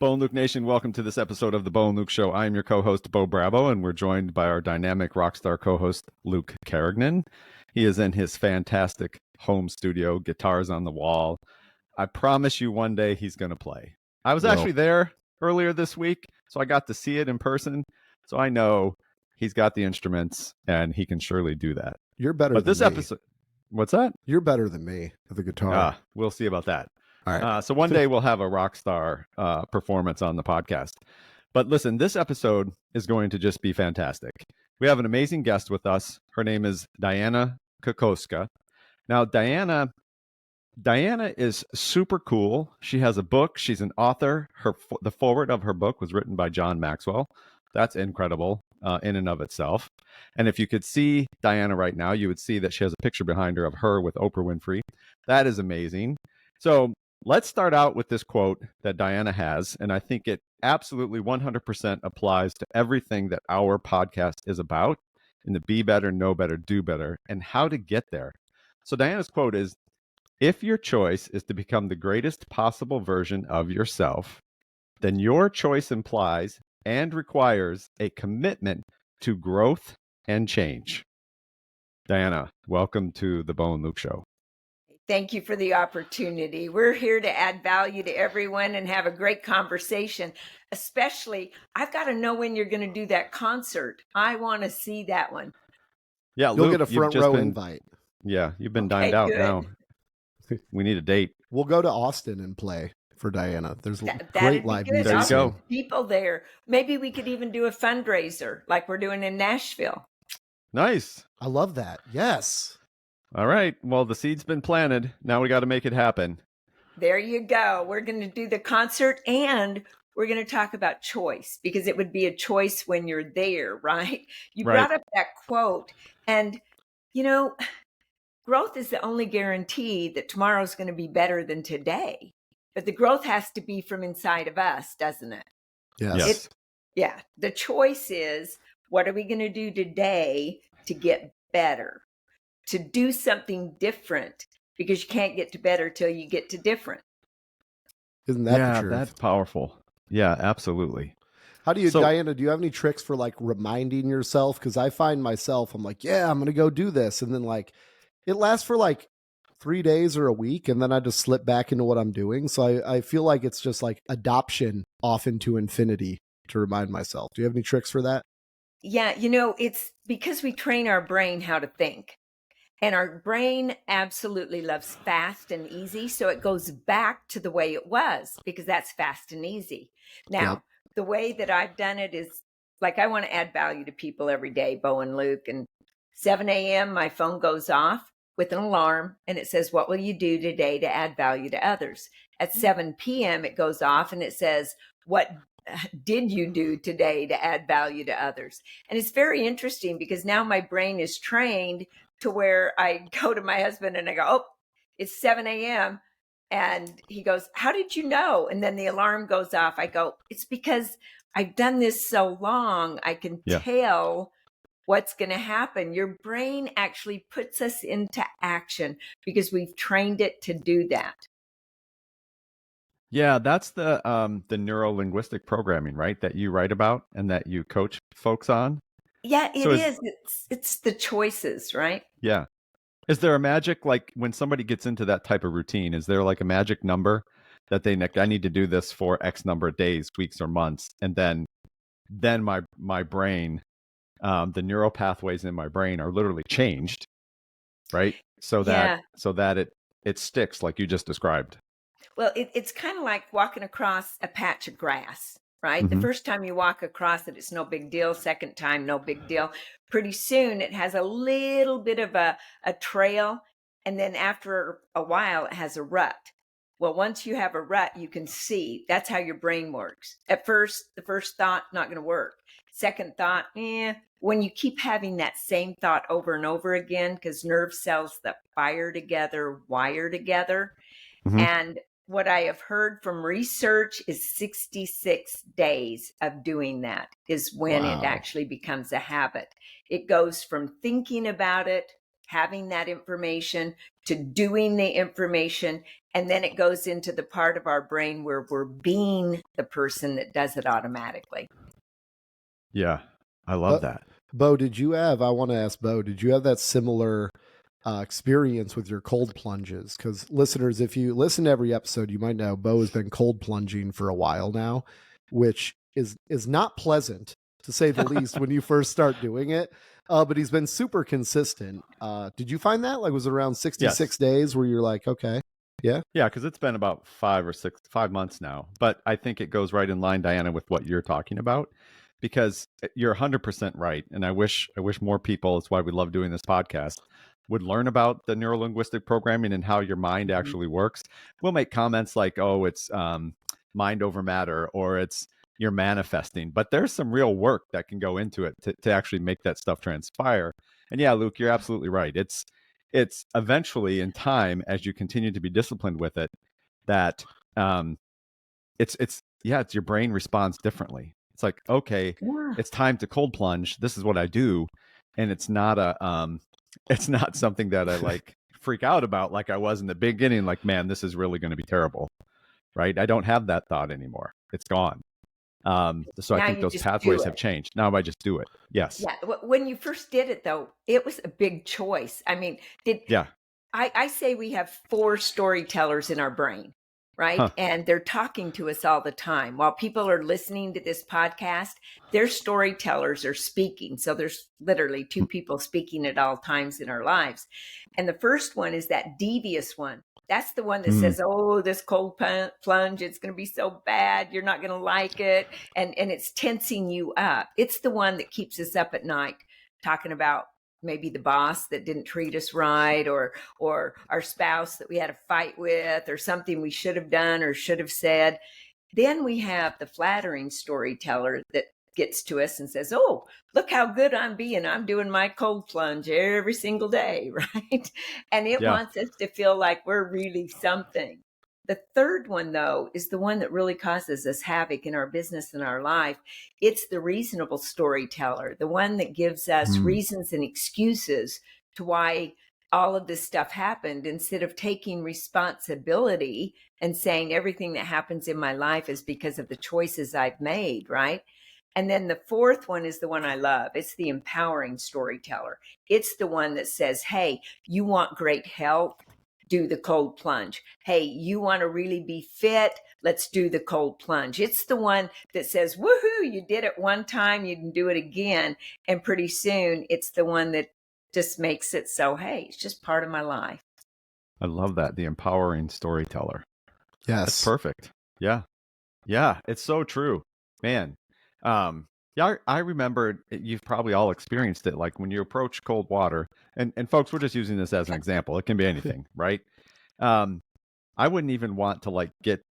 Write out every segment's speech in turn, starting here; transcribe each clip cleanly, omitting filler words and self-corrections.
Bo and Luke Nation, welcome to this episode of the Bo and Luke Show. I am your co-host, Bo Bravo, and we're joined by our dynamic rock star co-host, Luke Carignan. He is in his fantastic home studio, guitars on the wall. I promise you one day he's going to play. I was actually there earlier this week, so I got to see it in person. So I know he's got the instruments, and he can surely do that. You're better but than this me. episode, what's that? You're better than me at the guitar. We'll see about that. All right. So one day we'll have a rock star performance on the podcast. But listen, this episode is going to just be fantastic. We have an amazing guest with us. Her name is Dianna Kokoszka. Now, Dianna is super cool. She has a book. She's an author. The foreword of her book was written by John Maxwell. That's incredible in and of itself. And if you could see Dianna right now, you would see that she has a picture behind her of her with Oprah Winfrey. That is amazing. So let's start out with this quote that Dianna has, and I think it absolutely 100% applies to everything that our podcast is about in the be better, know better, do better, and how to get there. So Dianna's quote is, if your choice is to become the greatest possible version of yourself, then your choice implies and requires a commitment to growth and change. Dianna, welcome to the Bo and Luke Show. Thank you for the opportunity. We're here to add value to everyone and have a great conversation. Especially, I've got to know when you're going to do that concert. I want to see that one. Yeah, You'll Luke, get a front row invite. Yeah, you've been dined out now. We need a date. We'll go to Austin and play for Dianna. There's great live music. There you go. People there. Maybe we could even do a fundraiser like we're doing in Nashville. Nice. I love that. Yes. All right. Well, the seed's been planted. Now we got to make it happen. There you go. We're going to do the concert and we're going to talk about choice because it would be a choice when you're there, right? You brought up that quote and, you know, growth is the only guarantee that tomorrow's going to be better than today. But the growth has to be from inside of us, doesn't it? Yes. The choice is, what are we going to do today to get better? To do something different, because you can't get to better till you get to different. Isn't that the truth? That's powerful. Yeah, absolutely. How do you, Dianna, do you have any tricks for like reminding yourself? Because I find myself, I'm like, I'm going to go do this. And then like, it lasts for like 3 days or a week. And then I just slip back into what I'm doing. So I feel like it's just like adoption off into infinity to remind myself. Do you have any tricks for that? Yeah, it's because we train our brain how to think. And our brain absolutely loves fast and easy. So it goes back to the way it was because that's fast and easy. Now, The way that I've done it is like I want to add value to people every day, Bo and Luke. And 7 a.m., my phone goes off with an alarm and it says, what will you do today to add value to others? At 7 p.m., it goes off and it says, what did you do today to add value to others? And it's very interesting because now my brain is trained to where I go to my husband and I go, oh, it's 7 a.m. And he goes, how did you know? And then the alarm goes off. I go, it's because I've done this so long. I can tell what's going to happen. Your brain actually puts us into action because we've trained it to do that. Yeah, that's the neuro-linguistic programming, right? That you write about and that you coach folks on. Yeah, it is. It's the choices, right? Yeah. Is there a magic, like when somebody gets into that type of routine, is there like a magic number that I need to do this for X number of days, weeks, or months? And then my brain, the neural pathways in my brain are literally changed, right? So that it sticks like you just described. Well, it's kind of like walking across a patch of grass. Right? Mm-hmm. The first time you walk across it, it's no big deal. Second time, no big deal. Pretty soon it has a little bit of a trail. And then after a while, it has a rut. Well, once you have a rut, you can see. That's how your brain works. At first, the first thought, not going to work. Second thought, when you keep having that same thought over and over again, because nerve cells that fire together, wire together. Mm-hmm. And what I have heard from research is 66 days of doing that is when it actually becomes a habit. It goes from thinking about it, having that information to doing the information. And then it goes into the part of our brain where we're being the person that does it automatically. Yeah, I love that. Bo, I want to ask Bo, did you have that similar experience with your cold plunges? Because listeners, if you listen to every episode, you might know Bo has been cold plunging for a while now, which is not pleasant, to say the least, when you first start doing it. But he's been super consistent. Did you find that? Like, was it around 66 days where you're like, okay, yeah? Yeah, because it's been about 5 months now. But I think it goes right in line, Dianna, with what you're talking about, because you're 100% right. And I wish more people, it's why we love doing this podcast, would learn about the neurolinguistic programming and how your mind actually works. We'll make comments like, oh, it's mind over matter, or it's you're manifesting. But there's some real work that can go into it to actually make that stuff transpire. And yeah, Luke, you're absolutely right. It's eventually in time, as you continue to be disciplined with it, that it's your brain responds differently. It's like, okay, it's time to cold plunge. This is what I do. And it's not it's not something that I like freak out about like I was in the beginning, like, man, this is really going to be terrible. Right. I don't have that thought anymore. It's gone. So Now I think you those just pathways do have it. changed. Now I just do it. Yes. Yeah. When you first did it, though, it was a big choice. I mean, Yeah. I say we have 4 storytellers in our brain, right? Huh. And they're talking to us all the time. While people are listening to this podcast, their storytellers are speaking. So there's literally 2 people speaking at all times in our lives. And the first one is that devious one. That's the one that says, oh, this cold plunge, it's going to be so bad. You're not going to like it. And it's tensing you up. It's the one that keeps us up at night talking about maybe the boss that didn't treat us right, or our spouse that we had a fight with, or something we should have done or should have said. Then we have the flattering storyteller that gets to us and says, oh, look how good I'm being. I'm doing my cold plunge every single day, right? And it wants us to feel like we're really something. The third one, though, is the one that really causes us havoc in our business and our life. It's the reasonable storyteller, the one that gives us reasons and excuses to why all of this stuff happened, instead of taking responsibility and saying everything that happens in my life is because of the choices I've made, right? And then the fourth one is the one I love. It's the empowering storyteller. It's the one that says, hey, you want great health? Do the cold plunge. Hey, you want to really be fit? Let's do the cold plunge. It's the one that says, woohoo, you did it one time, you can do it again. And pretty soon it's the one that just makes it so, hey, it's just part of my life. I love that. The empowering storyteller. Yes. That's perfect. Yeah. Yeah. It's so true, man. Yeah, I remember you've probably all experienced it. Like when you approach cold water, and folks, we're just using this as an example. It can be anything, right? I wouldn't even want to like get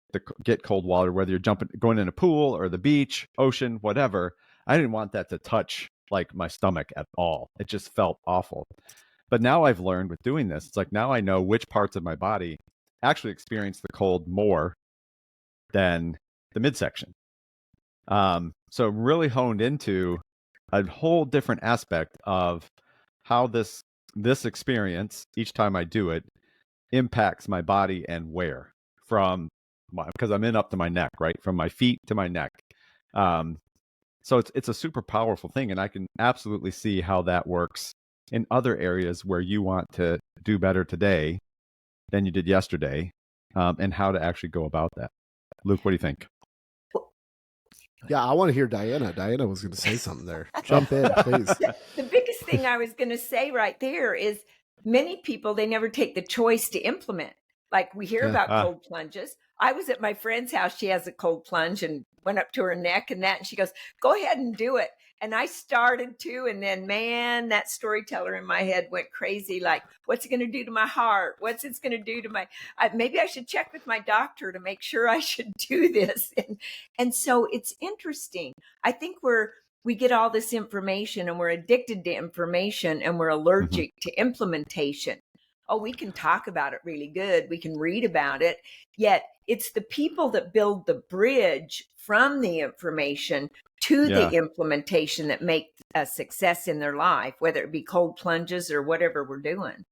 cold water, whether you're going in a pool or the beach, ocean, whatever. I didn't want that to touch like my stomach at all. It just felt awful. But now I've learned with doing this, it's like now I know which parts of my body actually experience the cold more than the midsection. So really honed into a whole different aspect of how this experience, each time I do it, impacts my body and where, because I'm in up to my neck, right? From my feet to my neck. So it's a super powerful thing, and I can absolutely see how that works in other areas where you want to do better today than you did yesterday, and how to actually go about that. Luke, what do you think? Yeah, I want to hear Dianna. Dianna was going to say something there. Jump in, please. The biggest thing I was going to say right there is many people, they never take the choice to implement. Like we hear about cold plunges. I was at my friend's house. She has a cold plunge and went up to her neck and that. And she goes, go ahead and do it. And I started to. And then, man, that storyteller in my head went crazy. Like, what's it going to do to my heart? What's it going to do to my, maybe I should check with my doctor to make sure I should do this. And so it's interesting. I think we get all this information and we're addicted to information and we're allergic to implementation. oh, we can talk about it really good. We can read about it. Yet it's the people that build the bridge from the information to the Yeah. implementation that make a success in their life, whether it be cold plunges or whatever we're doing.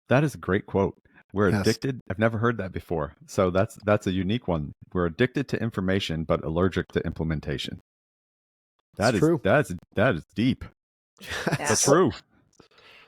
That is a great quote. We're Yes. addicted. I've never heard that before. So that's a unique one. We're addicted to information, but allergic to implementation. It's true. That is deep. That's That's true.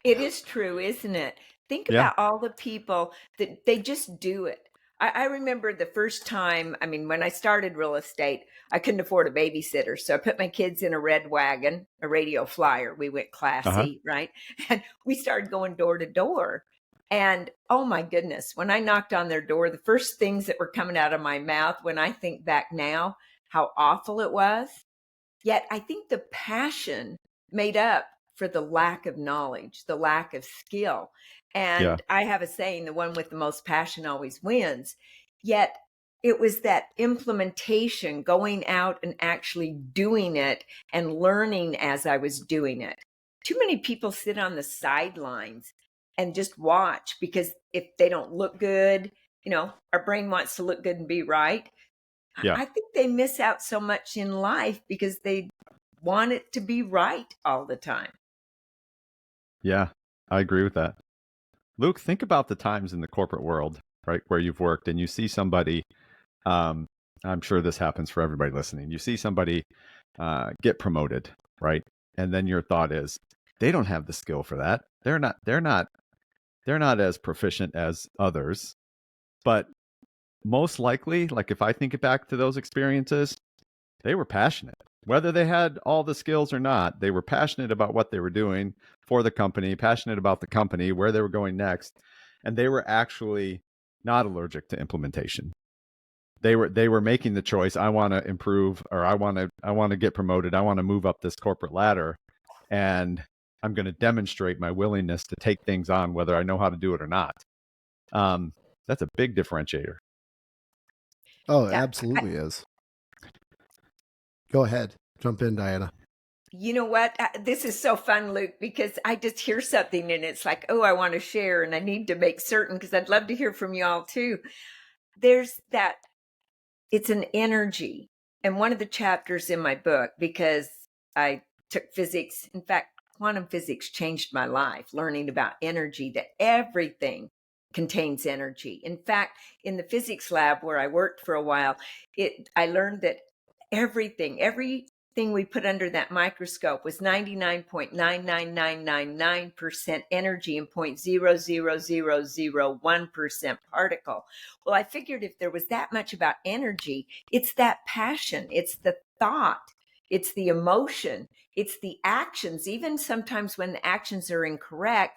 It is true, isn't it? Think Yeah. about all the people that they just do it. I remember the first time, I mean, when I started real estate, I couldn't afford a babysitter. So I put my kids in a red wagon, a radio flyer. We went classy, right? And we started going door to door. And oh my goodness, when I knocked on their door, the first things that were coming out of my mouth, when I think back now, how awful it was. Yet I think the passion made up for the lack of knowledge, the lack of skill. Yeah. And I have a saying, the one with the most passion always wins. Yet it was that implementation, going out and actually doing it and learning as I was doing it. Too many people sit on the sidelines and just watch, because if they don't look good, our brain wants to look good and be right. Yeah. I think they miss out so much in life because they want it to be right all the time. Yeah. I agree with that. Luke, think about the times in the corporate world, right, where you've worked and you see somebody, I'm sure this happens for everybody listening. You see somebody get promoted, right? And then your thought is, they don't have the skill for that. They're not as proficient as others. But most likely, like if I think back to those experiences, they were passionate. Whether they had all the skills or not, they were passionate about what they were doing for the company, passionate about the company, where they were going next. And they were actually not allergic to implementation. They were making the choice, I want to improve, or I want to get promoted. I want to move up this corporate ladder, and I'm going to demonstrate my willingness to take things on, whether I know how to do it or not. That's a big differentiator. Oh, it absolutely is. Go ahead. Jump in, Dianna. You know what? This is so fun, Luke, because I just hear something and it's like, oh, I want to share, and I need to make certain, because I'd love to hear from y'all too. There's that, it's an energy. And one of the chapters in my book, because I took physics, in fact, quantum physics changed my life, learning about energy, that everything contains energy. In fact, in the physics lab where I worked for a while, I learned that everything we put under that microscope was 99.99999% energy and 0.00001% particle. Well, I figured if there was that much about energy, it's that passion, it's the thought, it's the emotion, it's the actions, even sometimes when the actions are incorrect.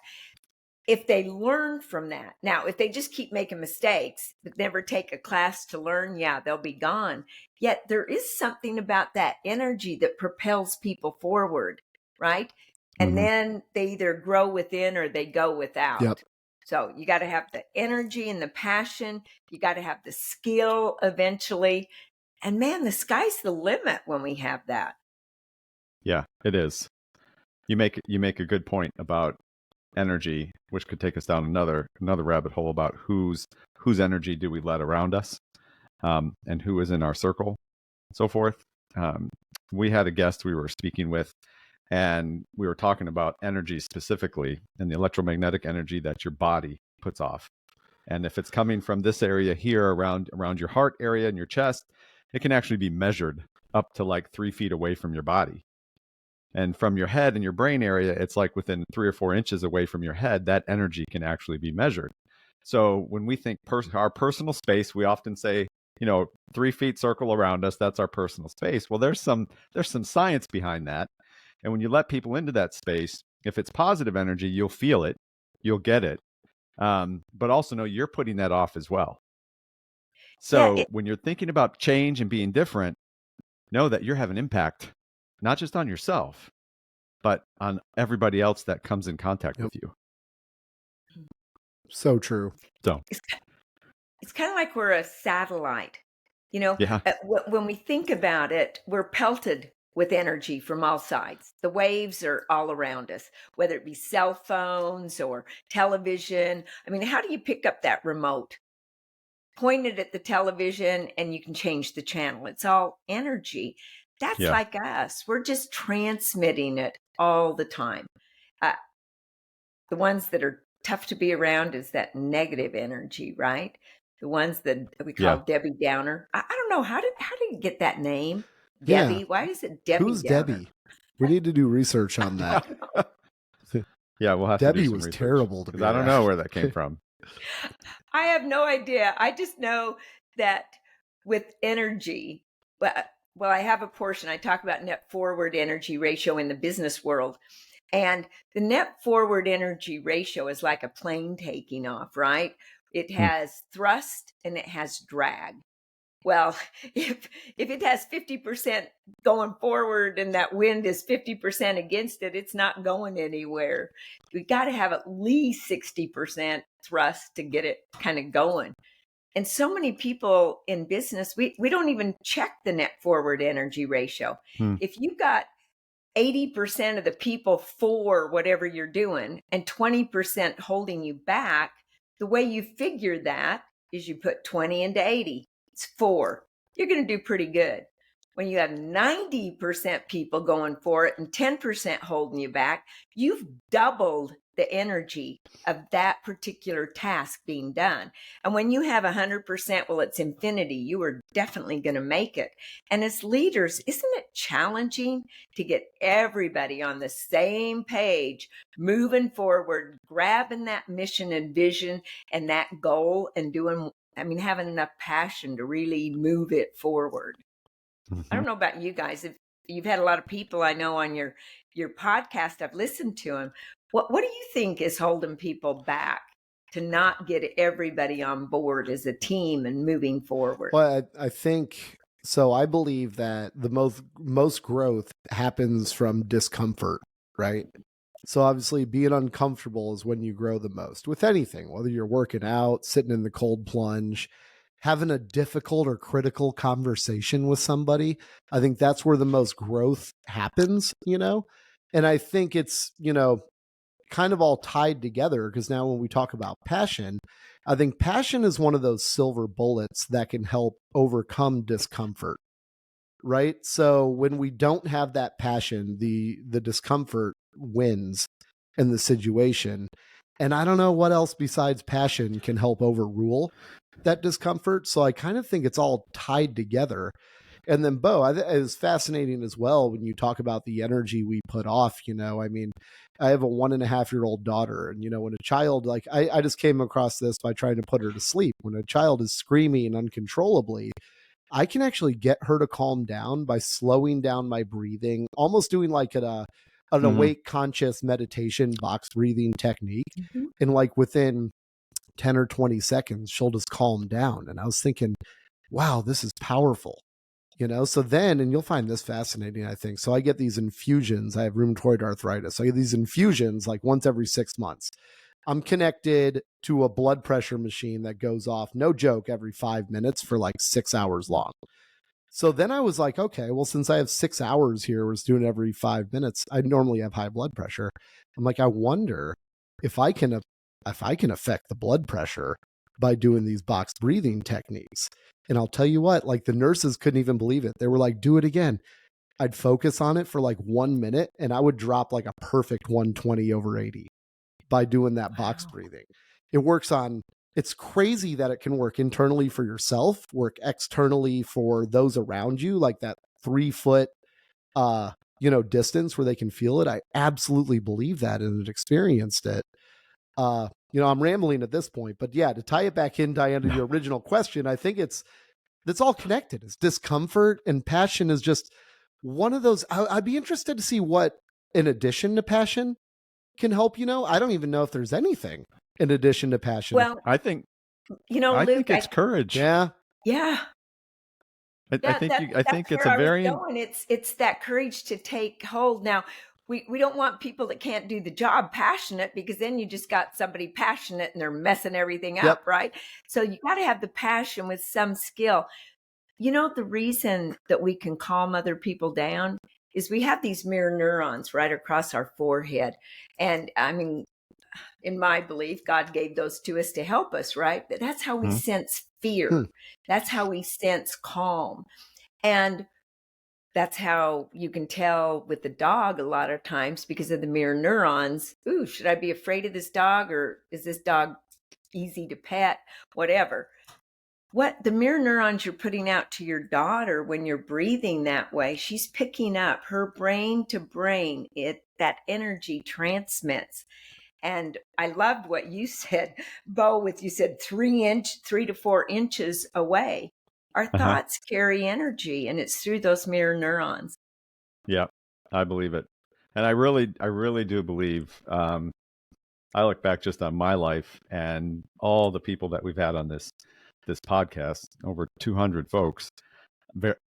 If they learn from that. Now, if they just keep making mistakes, but never take a class to learn, yeah, they'll be gone. Yet there is something about that energy that propels people forward, right? And then they either grow within or they go without. Yep. So you got to have the energy and the passion. You got to have the skill eventually. And man, the sky's the limit when we have that. Yeah, it is. You make a good point about energy, which could take us down another rabbit hole about whose energy do we let around us, and who is in our circle, and so forth. We had a guest we were speaking with, and we were talking about energy specifically, and the electromagnetic energy that your body puts off. And if it's coming from this area here around your heart area and your chest, it can actually be measured up to like 3 feet away from your body. And from your head and your brain area, it's like within 3 or 4 inches away from your head, that energy can actually be measured. So when we think our personal space, we often say, 3 feet circle around us, that's our personal space. Well, there's some science behind that. And when you let people into that space, if it's positive energy, you'll feel it, you'll get it. But also know you're putting that off as well. So when you're thinking about change and being different, know that you're having impact, not just on yourself, but on everybody else that comes in contact with you. So true. So it's kind of like we're a satellite. Yeah. When we think about it, we're pelted with energy from all sides. The waves are all around us, whether it be cell phones or television. I mean, how do you pick up that remote? Point it at the television and you can change the channel. It's all energy. That's Yeah. like us. We're just transmitting it all the time. Uh, the ones that are tough to be around is that negative energy, right? The ones that we call Yeah. Debbie Downer. I don't know, how did you get that name? Yeah. Debbie? Why is it Debbie Who's Downer? Debbie? We need to do research on that. Yeah, we'll have to Debbie do some was research, terrible to 'cause be I don't know where that came from. I have no idea. I just know that with energy, well, I have a portion. I talk about net forward energy ratio in the business world. And the net forward energy ratio is like a plane taking off, right? It has thrust and it has drag. Well, if it has 50% going forward and that wind is 50% against it, it's not going anywhere. We got to have at least 60% thrust to get it kind of going. And so many people in business, we don't even check the net forward energy ratio. If you got 80% of the people for whatever you're doing and 20% holding you back, the way you figure that is you put 20 into 80. It's 4. You're going to do pretty good. When you have 90% people going for it and 10% holding you back, you've doubled the energy of that particular task being done. And when you have 100%, well, it's infinity. You are definitely going to make it. And as leaders, isn't it challenging to get everybody on the same page, moving forward, grabbing that mission and vision and that goal and having enough passion to really move it forward? I don't know about you guys. If you've had a lot of people I know on your podcast, I've listened to them. What do you think is holding people back to not get everybody on board as a team and moving forward? Well, I think so. I believe that the most growth happens from discomfort, right? So obviously being uncomfortable is when you grow the most with anything, whether you're working out, sitting in the cold plunge, having a difficult or critical conversation with somebody. I think that's where the most growth happens, And I think it's, kind of all tied together, because now when we talk about passion, I think passion is one of those silver bullets that can help overcome discomfort. Right. So when we don't have that passion, the discomfort wins in the situation. And I don't know what else besides passion can help overrule that discomfort. So I kind of think it's all tied together. And then, Bo, it's fascinating as well when you talk about the energy we put off. I have a 1.5-year-old daughter, and when a child, like I just came across this by trying to put her to sleep. When a child is screaming uncontrollably, I can actually get her to calm down by slowing down my breathing, almost doing like an awake conscious meditation box breathing technique. Mm-hmm. And like within 10 or 20 seconds, she'll just calm down. And I was thinking, wow, this is powerful. So then, and you'll find this fascinating, I think. So I get these infusions. I have rheumatoid arthritis. So I get these infusions like once every 6 months. I'm connected to a blood pressure machine that goes off, no joke, every 5 minutes for like 6 hours long. So then I was like, okay, well, since I have 6 hours here, we're doing it every 5 minutes. I normally have high blood pressure. I'm like, I wonder if I can affect the blood pressure by doing these box breathing techniques. And I'll tell you what, like the nurses couldn't even believe it. They were like, do it again. I'd focus on it for like 1 minute and I would drop like a perfect 120 over 80 by doing that box breathing. It's crazy that it can work internally for yourself, work externally for those around you, like that 3 foot, distance where they can feel it. I absolutely believe that and have experienced it. I'm rambling at this point, but yeah, to tie it back in, Dianna, to your original question, I think it's all connected. It's discomfort, and passion is just one of those. I'd be interested to see what, in addition to passion, can help. I don't even know if there's anything in addition to passion. Well, I think Luke, think it's courage. Yeah. I think it's a very it's that courage to take hold. Now, we don't want people that can't do the job passionate, because then you just got somebody passionate and they're messing everything up, right? So you got to have the passion with some skill. The reason that we can calm other people down is we have these mirror neurons right across our forehead. And I mean, in my belief, God gave those to us to help us, right? But that's how we sense fear. That's how we sense calm. And that's how you can tell with the dog a lot of times because of the mirror neurons. Ooh, should I be afraid of this dog, or is this dog easy to pet? Whatever. What the mirror neurons you're putting out to your daughter when you're breathing that way, she's picking up her brain to brain. That energy transmits. And I loved what you said, Bo, you said 3 to 4 inches away. Our thoughts carry energy, and it's through those mirror neurons. Yeah, I believe it. And I really do believe, I look back just on my life and all the people that we've had on this podcast, over 200 folks,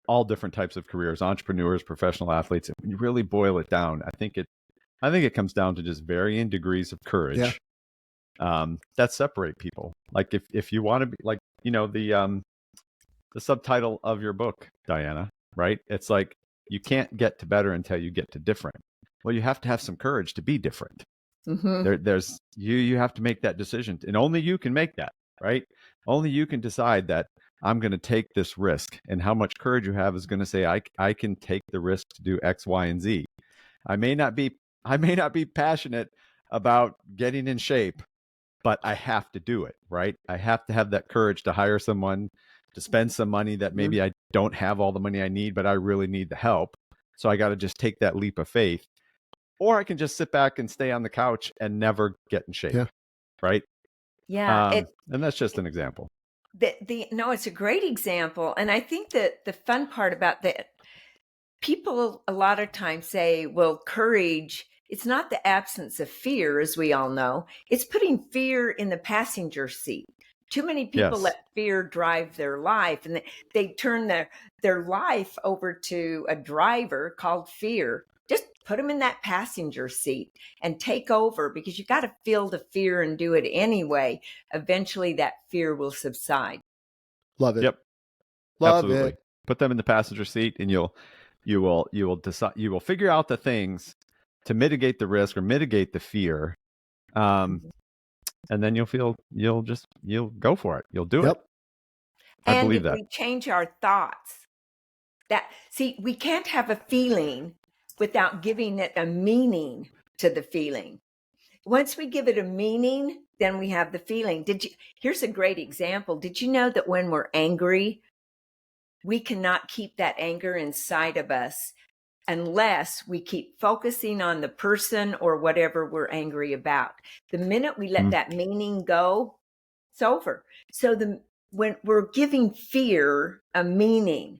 all different types of careers, entrepreneurs, professional athletes. When you really boil it down, I think it comes down to just varying degrees of courage that separate people. Like if you want to be like, the subtitle of your book, Dianna, right? It's like, you can't get to better until you get to different. Well, you have to have some courage to be different. There's you have to make that decision, and only you can make that, right? Only you can decide that I'm going to take this risk, and how much courage you have is going to say, I can take the risk to do X, Y, and Z. I may not be passionate about getting in shape, but I have to do it, right? I have to have that courage to hire someone, to spend some money that maybe I don't have all the money I need, but I really need the help. So I got to just take that leap of faith. Or I can just sit back and stay on the couch and never get in shape, right? Yeah. And that's just an example. No, it's a great example. And I think that the fun part about that, people a lot of times say, well, courage, it's not the absence of fear, as we all know. It's putting fear in the passenger seat. Too many people let fear drive their life, and they turn their life over to a driver called fear. Just put them in that passenger seat and take over, because you got to feel the fear and do it anyway. Eventually that fear will subside. Love it. Yep. Love Absolutely. it. Put them in the passenger seat, and you will decide, you will figure out the things to mitigate the risk or mitigate the fear. And then you'll go for it. You'll do it. I believe that. And if we change our thoughts, we can't have a feeling without giving it a meaning to the feeling. Once we give it a meaning, then we have the feeling. Here's a great example. Did you know that when we're angry, we cannot keep that anger inside of us unless we keep focusing on the person or whatever we're angry about? The minute we let that meaning go, it's over. So when we're giving fear a meaning,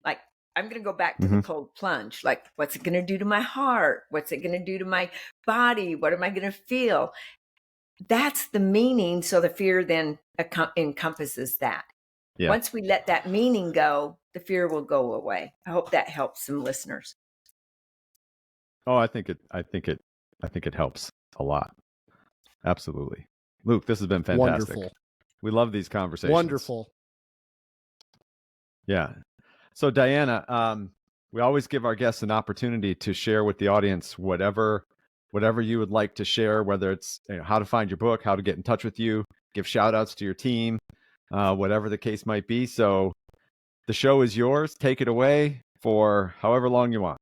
like, I'm going to go back to the cold plunge. Like, what's it going to do to my heart? What's it going to do to my body? What am I going to feel? That's the meaning. So the fear then encompasses that. Yeah. Once we let that meaning go, the fear will go away. I hope that helps some listeners. Oh, I think it helps a lot. Absolutely. Luke, this has been fantastic. Wonderful. We love these conversations. Wonderful. Yeah. So Dianna, we always give our guests an opportunity to share with the audience whatever you would like to share, whether it's how to find your book, how to get in touch with you, give shout outs to your team, whatever the case might be. So the show is yours. Take it away for however long you want.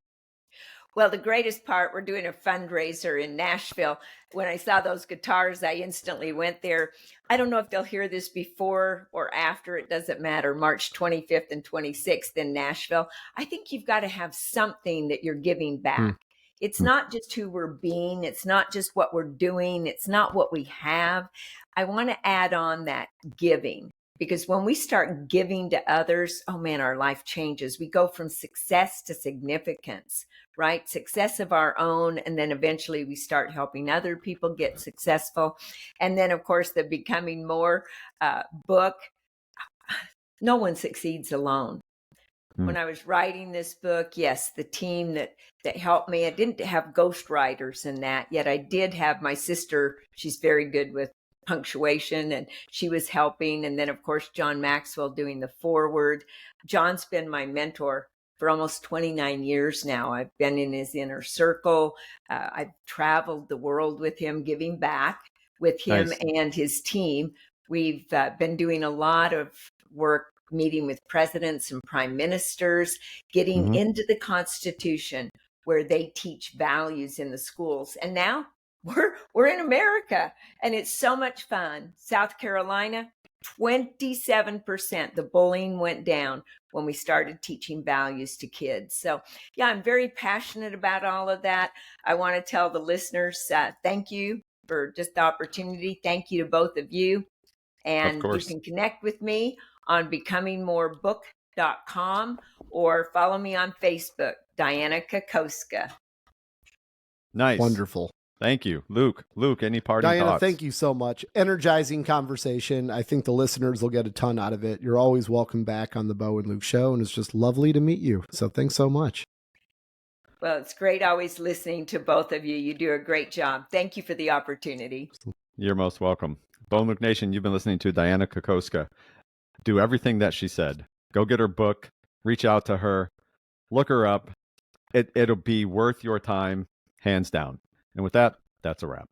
Well, the greatest part, we're doing a fundraiser in Nashville. When I saw those guitars, I instantly went there. I don't know if they'll hear this before or after. It doesn't matter. March 25th and 26th in Nashville. I think you've got to have something that you're giving back. It's not just who we're being. It's not just what we're doing. It's not what we have. I want to add on that giving. Because when we start giving to others, oh man, our life changes. We go from success to significance, right? Success of our own. And then eventually we start helping other people get successful. And then, of course, the Becoming More book. No one succeeds alone. When I was writing this book, yes, the team that helped me, I didn't have ghostwriters in that, yet I did have my sister. She's very good with punctuation, and she was helping. And then, of course, John Maxwell doing the foreword. John's been my mentor for almost 29 years now. I've been in his inner circle. I've traveled the world with him, giving back with him Nice. and his team. We've been doing a lot of work, meeting with presidents and prime ministers, getting into the Constitution where they teach values in the schools. And now we're in America, and it's so much fun. South Carolina, 27%. The bullying went down when we started teaching values to kids. So yeah, I'm very passionate about all of that. I want to tell the listeners, thank you for just the opportunity. Thank you to both of you. And you can connect with me on becomingmorebook.com or follow me on Facebook, Dianna Kokoszka. Nice. Wonderful. Thank you. Luke, any parting Dianna, thoughts? thank you so much. Energizing conversation. I think the listeners will get a ton out of it. You're always welcome back on the Bo and Luke show, and it's just lovely to meet you. So thanks so much. Well, it's great always listening to both of you. You do a great job. Thank you for the opportunity. You're most welcome. Bo and Luke Nation, you've been listening to Dianna Kokoszka. Do everything that she said. Go get her book. Reach out to her. Look her up. It'll be worth your time, hands down. And with that, that's a wrap.